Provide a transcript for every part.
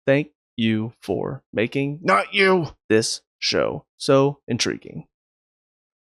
Thank you for making, not you, this show so intriguing.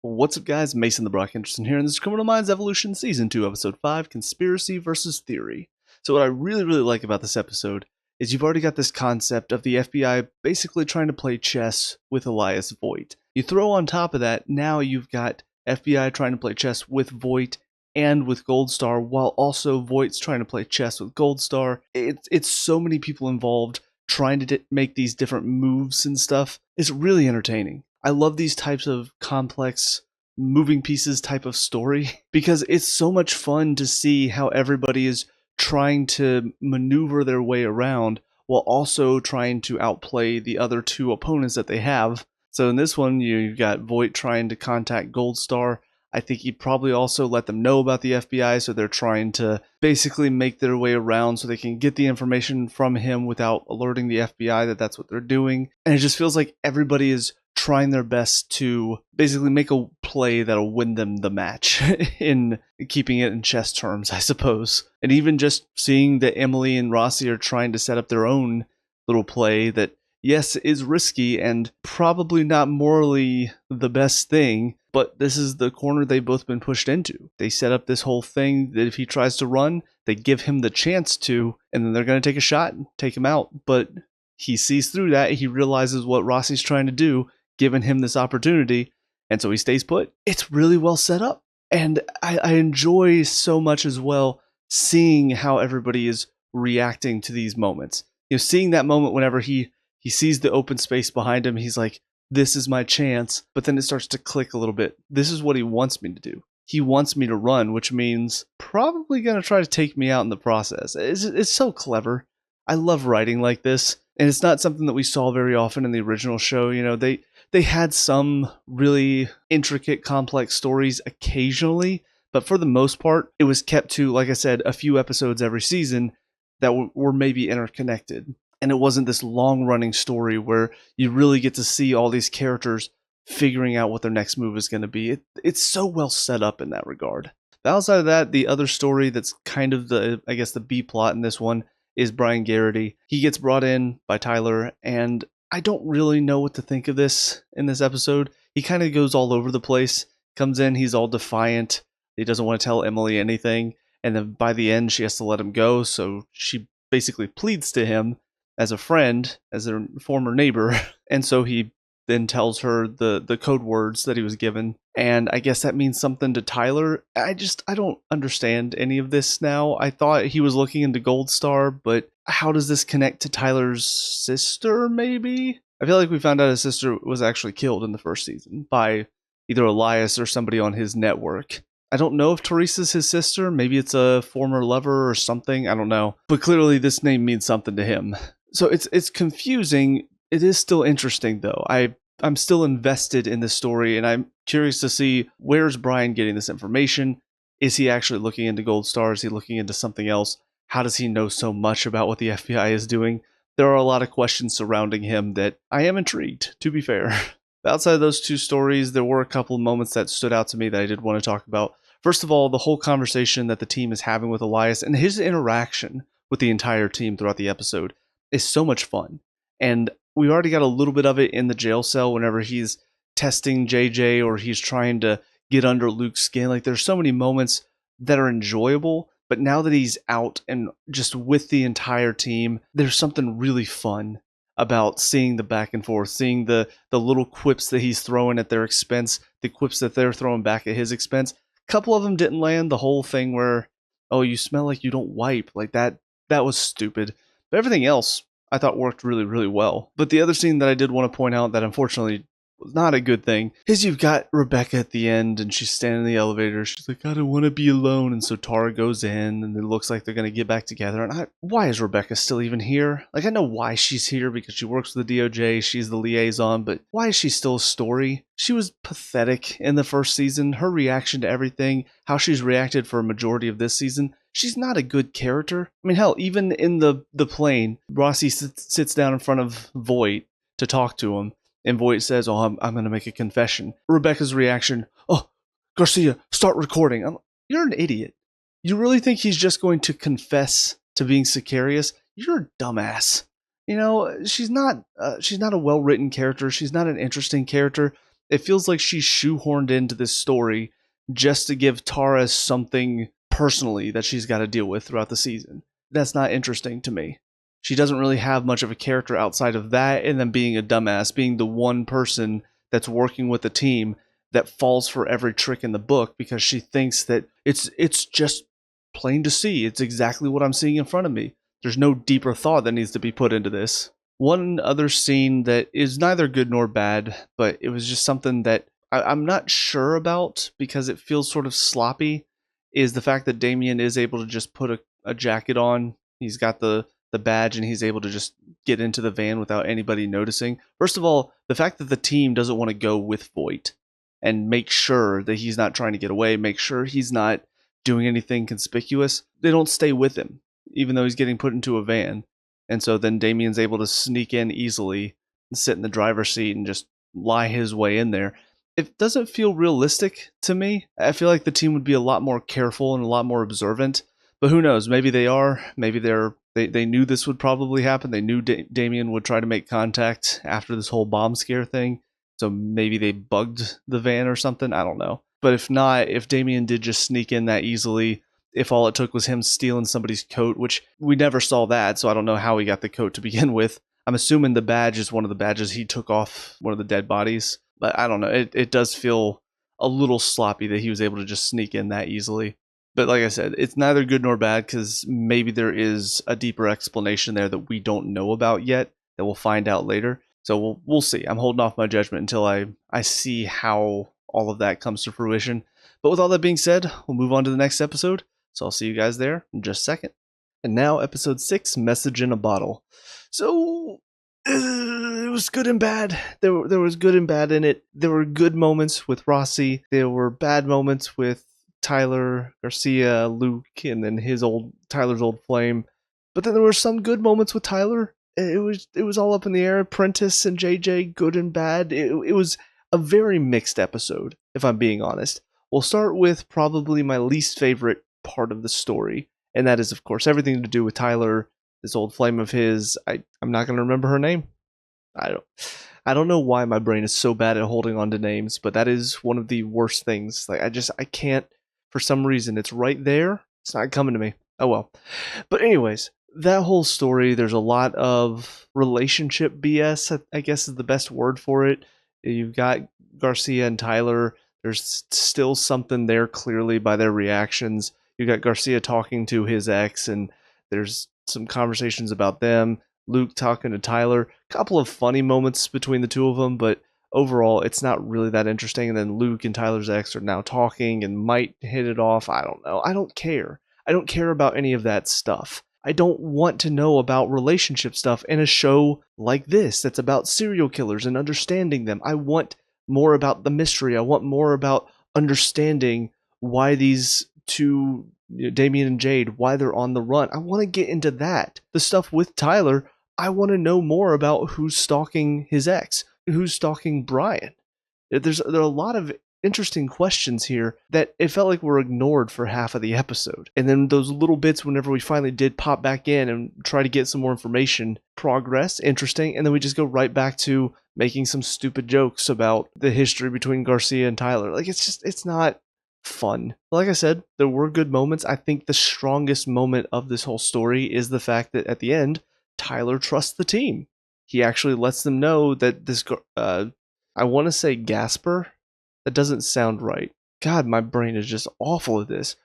What's up, guys? Mason the Brock Henderson here, and this is Criminal Minds Evolution Season 2, Episode 5, Conspiracy versus Theory. So what I really like about this episode is you've already got this concept of the FBI basically trying to play chess with Elias Voigt. You throw on top of that, now you've got FBI trying to play chess with Voigt and with Goldstar, while also Voigt's trying to play chess with Goldstar. It's so many people involved trying to make these different moves and stuff. It's really entertaining. I love these types of complex moving pieces type of story because it's so much fun to see how everybody is trying to maneuver their way around while also trying to outplay the other two opponents that they have. So in this one, you've got Voigt trying to contact Goldstar. I think he'd probably also let them know about the FBI, so they're trying to basically make their way around so they can get the information from him without alerting the FBI that that's what they're doing. And it just feels like everybody is trying their best to basically make a play that'll win them the match in keeping it in chess terms, I suppose. And even just seeing that Emily and Rossi are trying to set up their own little play that, yes, is risky and probably not morally the best thing, but this is the corner they've both been pushed into. They set up this whole thing that if he tries to run, they give him the chance to, and then they're going to take a shot and take him out. But he sees through that. He realizes what Rossi's trying to do, giving him this opportunity, and so he stays put. It's really well set up. And I enjoy so much as well seeing how everybody is reacting to these moments. You know, seeing that moment whenever he sees the open space behind him, he's like, this is my chance. But then it starts to click a little bit. This is what he wants me to do. He wants me to run, which means probably going to try to take me out in the process. It's so clever. I love writing like this. And it's not something that we saw very often in the original show. You know, they had some really intricate, complex stories occasionally. But for the most part, it was kept to, like I said, a few episodes every season that were maybe interconnected. And it wasn't this long-running story where you really get to see all these characters figuring out what their next move is going to be. It's so well set up in that regard. But outside of that, the other story that's kind of the B plot in this one is Brian Garrity. He gets brought in by Tyler, and I don't really know what to think of this in this episode. He kind of goes all over the place. Comes in, he's all defiant. He doesn't want to tell Emily anything. And then by the end, she has to let him go, so she basically pleads to him as a friend, as a former neighbor, and so he then tells her the code words that he was given, and I guess that means something to Tyler. I don't understand any of this now. I thought he was looking into Goldstar, but how does this connect to Tyler's sister, maybe? I feel like we found out his sister was actually killed in the first season by either Elias or somebody on his network. I don't know if Teresa's his sister. Maybe it's a former lover or something. I don't know. But clearly this name means something to him. So it's confusing. It is still interesting, though. I'm still invested in this story, and I'm curious to see, where's Brian getting this information? Is he actually looking into Goldstar? Is he looking into something else? How does he know so much about what the FBI is doing? There are a lot of questions surrounding him that I am intrigued, to be fair. Outside of those two stories, there were a couple of moments that stood out to me that I did want to talk about. First of all, the whole conversation that the team is having with Elias and his interaction with the entire team throughout the episode is so much fun. And we already got a little bit of it in the jail cell whenever he's testing JJ or he's trying to get under Luke's skin. Like, there's so many moments that are enjoyable, but now that he's out and just with the entire team, there's something really fun about seeing the back and forth, seeing the little quips that he's throwing at their expense, the quips that they're throwing back at his expense. A couple of them didn't land. The whole thing where, oh, you smell like you don't wipe, like that was stupid. But everything else I thought worked really, really well. But the other scene that I did want to point out that unfortunately was not a good thing is you've got Rebecca at the end and she's standing in the elevator. She's like, I don't want to be alone. And so Tara goes in and it looks like they're going to get back together. And why is Rebecca still even here? Like, I know why she's here because she works for the DOJ. She's the liaison, but why is she still a story? She was pathetic in the first season. Her reaction to everything, how she's reacted for a majority of this season, she's not a good character. I mean, hell, even in the plane, Rossi sits down in front of Voigt to talk to him. And Voigt says, oh, I'm going to make a confession. Rebecca's reaction, oh, Garcia, start recording. You're an idiot. You really think he's just going to confess to being Sicarius? You're a dumbass. You know, she's not a well-written character. She's not an interesting character. It feels like she's shoehorned into this story just to give Tara something personally that she's got to deal with throughout the season. That's not interesting to me. She doesn't really have much of a character outside of that, and then being a dumbass, being the one person that's working with the team that falls for every trick in the book because she thinks that it's just plain to see. It's exactly what I'm seeing in front of me. There's no deeper thought that needs to be put into this. One other scene that is neither good nor bad, but it was just something that I'm not sure about because it feels sort of sloppy, is the fact that Damien is able to just put a jacket on. He's got the badge and he's able to just get into the van without anybody noticing. First of all, the fact that the team doesn't want to go with Voight and make sure that he's not trying to get away, make sure he's not doing anything conspicuous, they don't stay with him, even though he's getting put into a van. And so then Damien's able to sneak in easily, sit in the driver's seat, and just lie his way in there. It doesn't feel realistic to me. I feel like the team would be a lot more careful and a lot more observant. But who knows? Maybe they are. Maybe they knew this would probably happen. They knew Damien would try to make contact after this whole bomb scare thing. So maybe they bugged the van or something. I don't know. But if not, if Damien did just sneak in that easily, if all it took was him stealing somebody's coat, which we never saw that, so I don't know how he got the coat to begin with. I'm assuming the badge is one of the badges he took off one of the dead bodies. But I don't know. It does feel a little sloppy that he was able to just sneak in that easily. But like I said, it's neither good nor bad because maybe there is a deeper explanation there that we don't know about yet that we'll find out later. So we'll see. I'm holding off my judgment until I see how all of that comes to fruition. But with all that being said, we'll move on to the next episode. So I'll see you guys there in just a second. And now, episode 6, Message in a Bottle. So, it was good and bad. There was good and bad in it. There were good moments with Rossi. There were bad moments with Tyler, Garcia, Luke, and then Tyler's old flame. But then there were some good moments with Tyler. It was all up in the air. Prentice and JJ, good and bad. It was a very mixed episode, if I'm being honest. We'll start with probably my least favorite part of the story, and that is, of course, everything to do with Tyler, this old flame of his. I'm not going to remember her name. I don't know why my brain is so bad at holding on to names, but that is one of the worst things. Like I can't, for some reason. It's right there. It's not coming to me. Oh well. But anyways, that whole story, there's a lot of relationship BS, I guess is the best word for it. You've got Garcia and Tyler. There's still something there clearly by their reactions. You got Garcia talking to his ex, and there's some conversations about them. Luke talking to Tyler. A couple of funny moments between the two of them, but overall, it's not really that interesting. And then Luke and Tyler's ex are now talking and might hit it off. I don't know. I don't care. I don't care about any of that stuff. I don't want to know about relationship stuff in a show like this that's about serial killers and understanding them. I want more about the mystery. I want more about understanding why these two, Damien and Jade, why they're on the run. I want to get into that. The stuff with Tyler, I want to know more about who's stalking his ex, who's stalking Brian. There are a lot of interesting questions here that it felt like were ignored for half of the episode. And then those little bits whenever we finally did pop back in and try to get some more information, progress, interesting, and then we just go right back to making some stupid jokes about the history between Garcia and Tyler. Like it's not fun. Like I said, there were good moments. I think the strongest moment of this whole story is the fact that at the end, Tyler trusts the team. He actually lets them know that this I want to say Gasper. That doesn't sound right. God, my brain is just awful at this.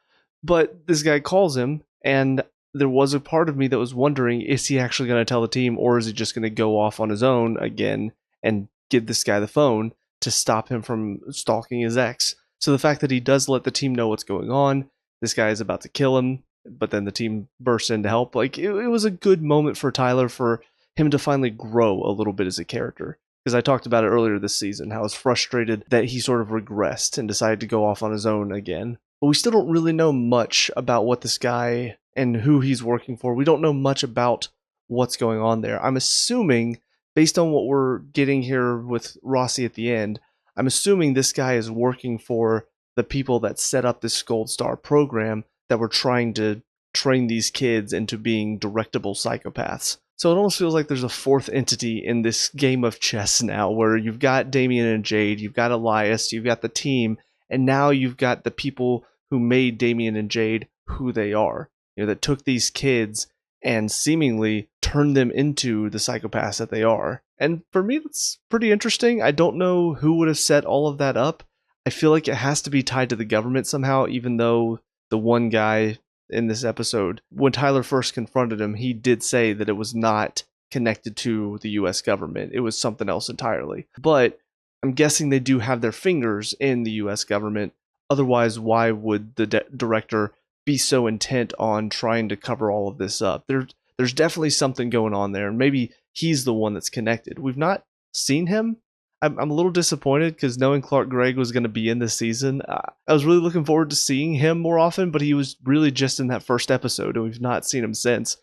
But this guy calls him, and there was a part of me that was wondering, is he actually going to tell the team, or is he just going to go off on his own again and give this guy the phone to stop him from stalking his ex? So the fact that he does let the team know what's going on, this guy is about to kill him, but then the team bursts in to help. Like, it was a good moment for Tyler, for him to finally grow a little bit as a character. Because I talked about it earlier this season, how I was frustrated that he sort of regressed and decided to go off on his own again. But we still don't really know much about what this guy and who he's working for. We don't know much about what's going on there. I'm assuming, based on what we're getting here with Rossi at the end, I'm assuming this guy is working for the people that set up this Gold Star program that were trying to train these kids into being directable psychopaths. So it almost feels like there's a fourth entity in this game of chess now, where you've got Damien and Jade, you've got Elias, you've got the team, and now you've got the people who made Damien and Jade who they are. That took these kids and seemingly turned them into the psychopaths that they are. And for me, that's pretty interesting. I don't know who would have set all of that up. I feel like it has to be tied to the government somehow, even though the one guy in this episode, when Tyler first confronted him, he did say that it was not connected to the US government. It was something else entirely. But I'm guessing they do have their fingers in the US government. Otherwise, why would the director be so intent on trying to cover all of this up? There's definitely something going on there, and maybe he's the one that's connected. We've not seen him. I'm a little disappointed because knowing Clark Gregg was going to be in this season, I was really looking forward to seeing him more often, but he was really just in that first episode, and we've not seen him since.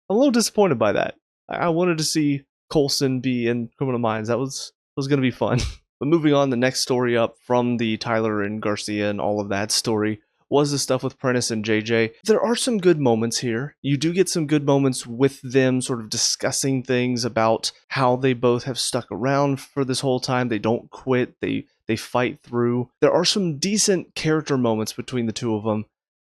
I'm a little disappointed by that. I wanted to see Coulson be in Criminal Minds. That was going to be fun. But moving on, the next story up from the Tyler and Garcia and all of that story was the stuff with Prentice and JJ. There are some good moments here. You do get some good moments with them sort of discussing things about how they both have stuck around for this whole time. They don't quit. They fight through. There are some decent character moments between the two of them,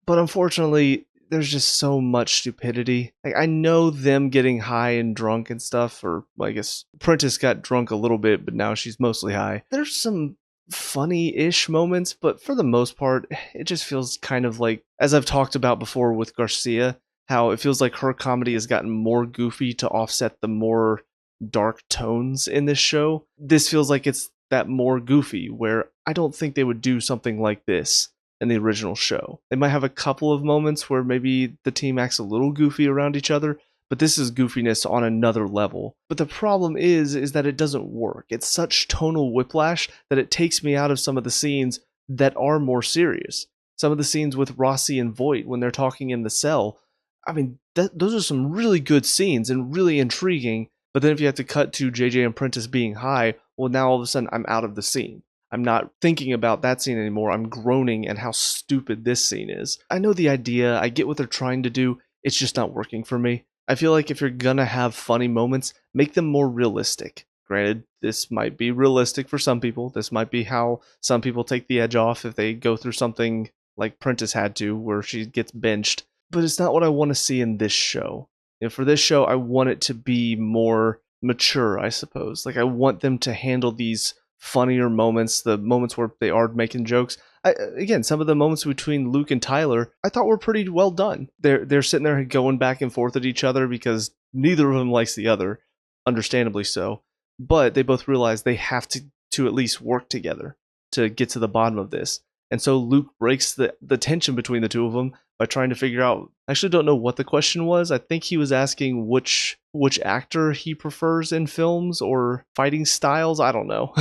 but unfortunately, there's just so much stupidity. Like, I know them getting high and drunk and stuff, or I guess Prentice got drunk a little bit, but now she's mostly high. There's some funny-ish moments, but for the most part, it just feels kind of like, as I've talked about before with Garcia, how it feels like her comedy has gotten more goofy to offset the more dark tones in this show. This feels like it's that more goofy, where I don't think they would do something like this in the original show. They might have a couple of moments where maybe the team acts a little goofy around each other, but this is goofiness on another level. But the problem is that it doesn't work. It's such tonal whiplash that it takes me out of some of the scenes that are more serious. Some of the scenes with Rossi and Voight when they're talking in the cell, I mean, those are some really good scenes and really intriguing, but then if you have to cut to JJ and Prentice being high, well, now all of a sudden I'm out of the scene. I'm not thinking about that scene anymore. I'm groaning at how stupid this scene is. I know the idea. I get what they're trying to do. It's just not working for me. I feel like if you're gonna have funny moments, make them more realistic. Granted, this might be realistic for some people. This might be how some people take the edge off if they go through something like Prentice had to, where she gets benched. But it's not what I want to see in this show. For this show, I want it to be more mature, I suppose. Like, I want them to handle these funnier moments, the moments where they are making jokes. Again, some of the moments between Luke and Tyler, I thought were pretty well done. They're sitting there going back and forth at each other because neither of them likes the other, understandably so. But they both realize they have to at least work together to get to the bottom of this. And so Luke breaks the tension between the two of them by trying to figure out, I actually don't know what the question was. I think he was asking which actor he prefers in films or fighting styles. I don't know.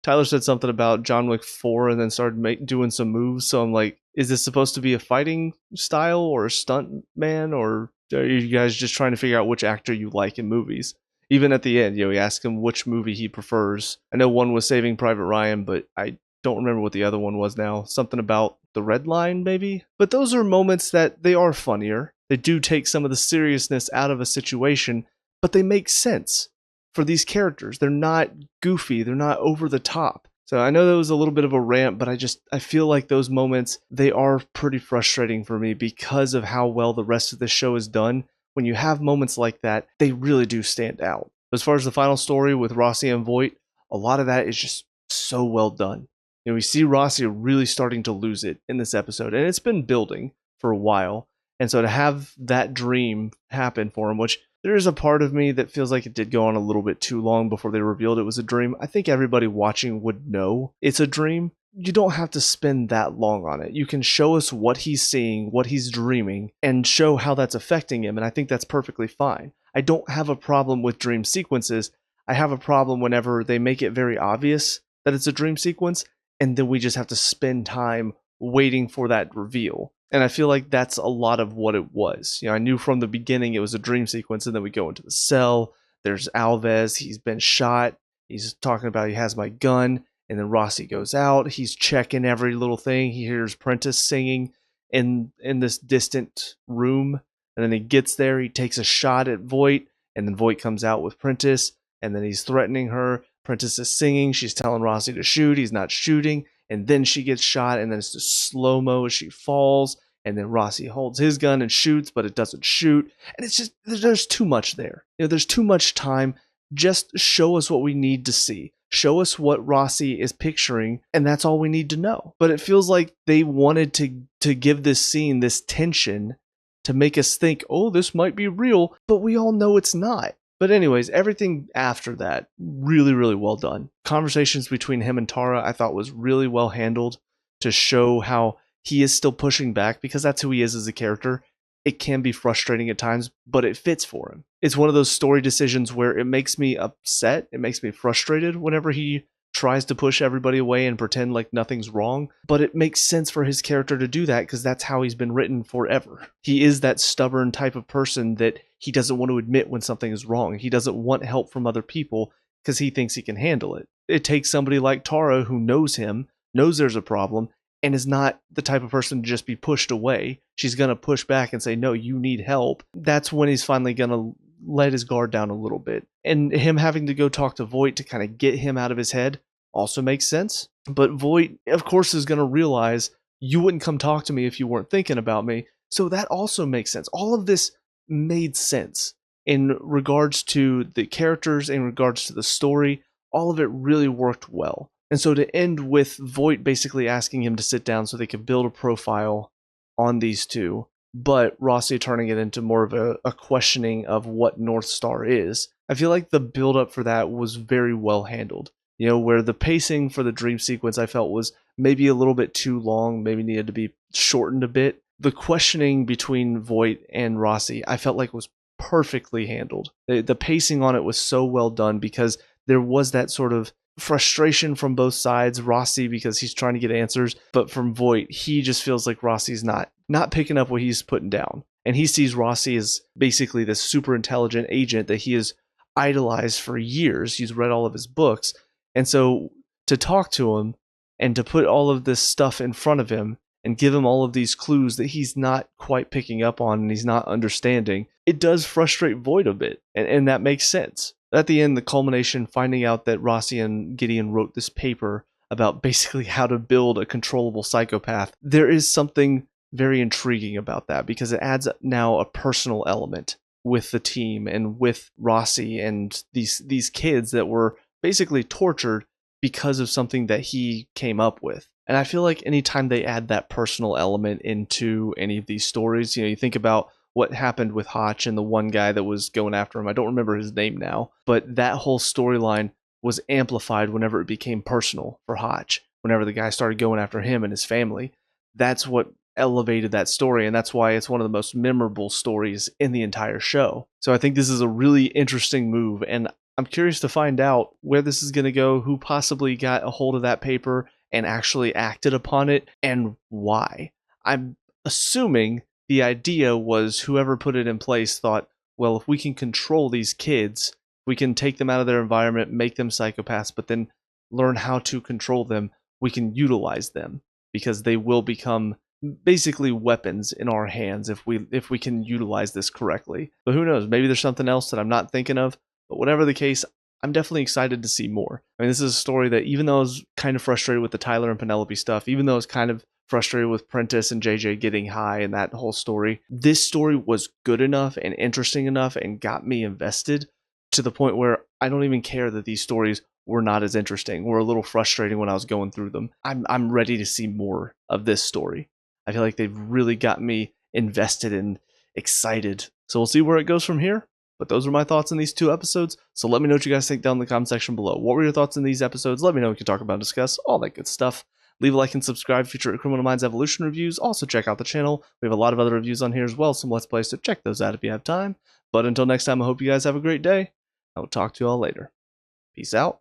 Tyler said something about John Wick 4 and then started doing some moves. So I'm like, is this supposed to be a fighting style or a stunt man? Or are you guys just trying to figure out which actor you like in movies? Even at the end, he asked him which movie he prefers. I know one was Saving Private Ryan, but I don't remember what the other one was now. Something about The Red Line, maybe? But those are moments that they are funnier. They do take some of the seriousness out of a situation, but they make sense for these characters. They're not goofy. They're not over the top. So I know that was a little bit of a rant, but I feel like those moments, they are pretty frustrating for me because of how well the rest of the show is done. When you have moments like that, they really do stand out. As far as the final story with Rossi and Voight, a lot of that is just so well done. We see Rossi really starting to lose it in this episode, and it's been building for a while. And so to have that dream happen for him, which there is a part of me that feels like it did go on a little bit too long before they revealed it was a dream. I think everybody watching would know it's a dream. You don't have to spend that long on it. You can show us what he's seeing, what he's dreaming, and show how that's affecting him, and I think that's perfectly fine. I don't have a problem with dream sequences. I have a problem whenever they make it very obvious that it's a dream sequence, and then we just have to spend time waiting for that reveal. And I feel like that's a lot of what it was. I knew from the beginning it was a dream sequence, and then we go into the cell. There's Alves. He's been shot. He's talking about he has my gun. And then Rossi goes out. He's checking every little thing. He hears Prentice singing in this distant room. And then he gets there. He takes a shot at Voight. and then Voight comes out with Prentice, and then he's threatening her. Prentice is singing, she's telling Rossi to shoot, he's not shooting, and then she gets shot, and then it's just slow-mo as she falls, and then Rossi holds his gun and shoots, but it doesn't shoot, and it's just, there's too much there. There's too much time. Just show us what we need to see. Show us what Rossi is picturing, and that's all we need to know. But it feels like they wanted to give this scene this tension to make us think, oh, this might be real, but we all know it's not. But anyways, everything after that, really, really well done. Conversations between him and Tara, I thought was really well handled to show how he is still pushing back, because that's who he is as a character. It can be frustrating at times, but it fits for him. It's one of those story decisions where it makes me upset, it makes me frustrated whenever he tries to push everybody away and pretend like nothing's wrong, but it makes sense for his character to do that because that's how he's been written forever. He is that stubborn type of person that he doesn't want to admit when something is wrong. He doesn't want help from other people because he thinks he can handle it. It takes somebody like Tara who knows him, knows there's a problem, and is not the type of person to just be pushed away. She's going to push back and say, no, you need help. That's when he's finally going to let his guard down a little bit. And him having to go talk to Voight to kind of get him out of his head also makes sense. But Voight, of course, is going to realize you wouldn't come talk to me if you weren't thinking about me. So that also makes sense. All of this made sense in regards to the characters, in regards to the story. All of it really worked well. And so to end with Voight basically asking him to sit down so they could build a profile on these two, but Rossi turning it into more of a questioning of what North Star is, I feel like the build-up for that was very well handled. You know, where the pacing for the dream sequence I felt was maybe a little bit too long, maybe needed to be shortened a bit. The questioning between Voight and Rossi I felt like was perfectly handled. The pacing on it was so well done because there was that sort of frustration from both sides. Rossi because he's trying to get answers, but from Voight, he just feels like Rossi's not picking up what he's putting down. And he sees Rossi as basically this super intelligent agent that he has idolized for years. He's read all of his books. And so to talk to him and to put all of this stuff in front of him and give him all of these clues that he's not quite picking up on and he's not understanding, it does frustrate Voight a bit. And that makes sense. At the end, the culmination, finding out that Rossi and Gideon wrote this paper about basically how to build a controllable psychopath, there is something very intriguing about that because it adds now a personal element with the team and with Rossi and these kids that were basically tortured because of something that he came up with. And I feel like anytime they add that personal element into any of these stories, you know, you think about what happened with Hotch and the one guy that was going after him. I don't remember his name now, but that whole storyline was amplified whenever it became personal for Hotch. Whenever the guy started going after him and his family, that's what elevated that story, and that's why it's one of the most memorable stories in the entire show. So I think this is a really interesting move, and I'm curious to find out where this is going to go, who possibly got a hold of that paper and actually acted upon it, and why. I'm assuming the idea was whoever put it in place thought, well, if we can control these kids, we can take them out of their environment, make them psychopaths, but then learn how to control them, we can utilize them because they will become basically weapons in our hands if we can utilize this correctly. But who knows, maybe there's something else that I'm not thinking of. But whatever the case, I'm definitely excited to see more. I mean, this is a story that even though I was kind of frustrated with the Tyler and Penelope stuff, even though I was kind of frustrated with Prentice and JJ getting high and that whole story, this story was good enough and interesting enough and got me invested to the point where I don't even care that these stories were not as interesting, were a little frustrating when I was going through them. I'm ready to see more of this story. I feel like they've really got me invested and excited. So we'll see where it goes from here. But those are my thoughts on these two episodes. So let me know what you guys think down in the comment section below. What were your thoughts on these episodes? Let me know. We can talk about and discuss all that good stuff. Leave a like and subscribe for future Criminal Minds Evolution reviews. Also check out the channel. We have a lot of other reviews on here as well. Some Let's Plays, so check those out if you have time. But until next time, I hope you guys have a great day. I will talk to you all later. Peace out.